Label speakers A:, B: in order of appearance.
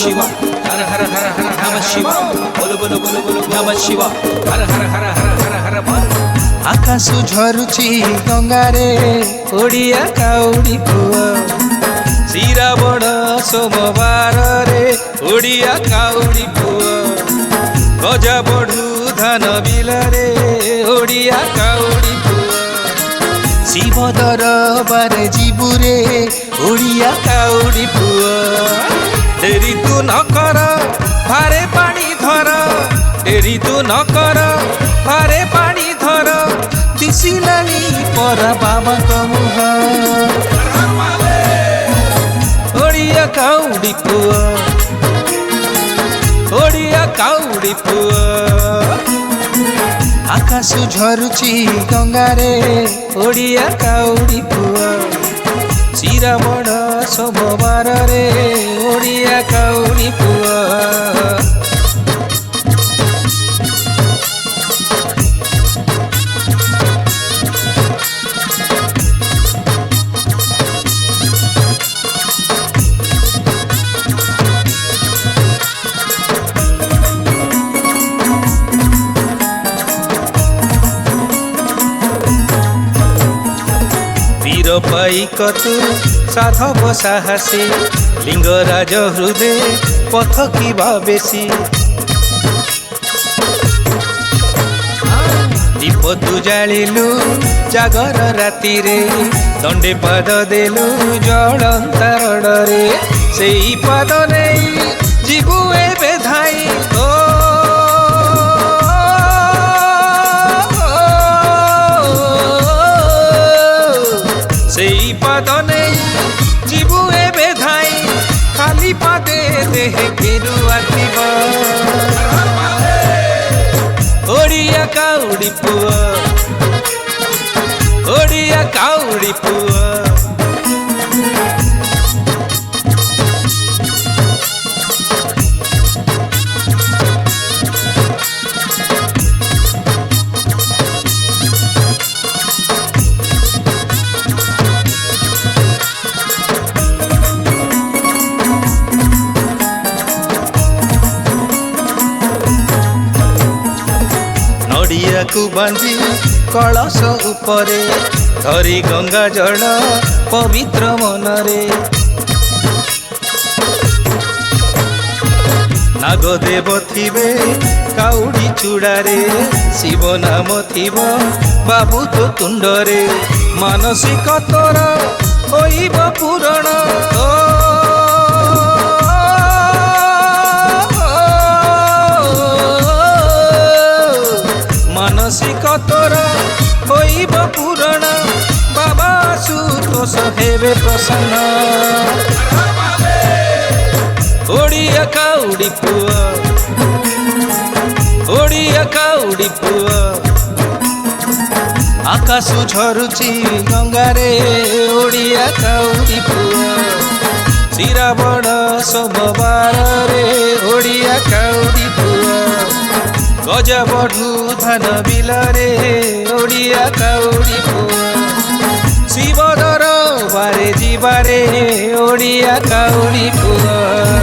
A: ಶಿವ ಹರ ಹರ ಹರ ಹರ ನಮ ಶಿವ ಬೋಲು ಬೋಲು ಬೋಲು ಬೋಲು ನಮ ಶಿವ ಹರ ಹರ ಹರ ಹರ ಹರ ಹರ ಬೋಲು
B: ଆକାଶ ଝରୁଛି ଗଙ୍ଗାରେ ଓଡ଼ିଆ କାଉଡ଼ି ପୁଅ
A: ଶ୍ରୀରାବଣ ସୋମବାରରେ ଓଡ଼ିଆ କାଉଡ଼ି ପୁଅ ଗଜା ବଢୁ ଧାନ ବିଲରେ ଓଡ଼ିଆ କାଉଡ଼ି ପୁଅ
B: ଶିବ ଦରବାରେ ଯିବୁରେ ଓଡ଼ିଆ
A: କାଉଡ଼ି ପୁଅ ଡେରି ତୁ ନ କର ଭାରେ ପାଣି ଧର ଡେରି ତୁ ନ କର ଭାରେ ପାଣି ଧର
B: ଦିଶିଲାଣି ପରା ବାବାଙ୍କ ମୁହଁ
A: ଓଡ଼ିଆ କାଉଡ଼ି ପୁଅ ଓଡ଼ିଆ କାଉଡ଼ି ପୁଅ
B: ଆକାଶ ଝରୁଛି ଗଙ୍ଗାରେ
A: ଓଡ଼ିଆ କାଉଡ଼ି ପୁଅ ଶ୍ରୀରାବଣ ସୋମବାରରେ ଓଡ଼ିଆ କାଉଡ଼ି ପୁଅ वीर पाइक तू साधव साहसी लिंगराज हृदय पथ की बेसी दीप तू जालु जागर राति रे दंडे पाद देलु जलंतारणे से पाद नहीं जीवु एबे धाई सेई पाद नहीं जीवु एबे धाई खाली पादे देह गेरुआ थिब ओडिया काउडी पुआ ओडिया काउडी पुआ नड़िया को बांधी कलश उपरे धरी गंगा जल पवित्र मनरे नागदेव थिबे काउडी चूड़ारे शिव नाम थिब बाबू तो तुंडरे मानसिक तोर होइब पूरण मानसिक तोर होइब पूरण बाबा सुतोष हेबे प्रसन्न ओडिया काउडी पुआ ओडिया काउडी पुआ
B: आकाश झरुची गंगारे ओडिया काउडी पुआ
A: श्रीरावण सोमवार रे ओडिया काउडी पुआ गजा बढु धान बिलरे ओडिया काउडी पुआ शिव दरबारे जीवारे ओडिया काउडी पुआ।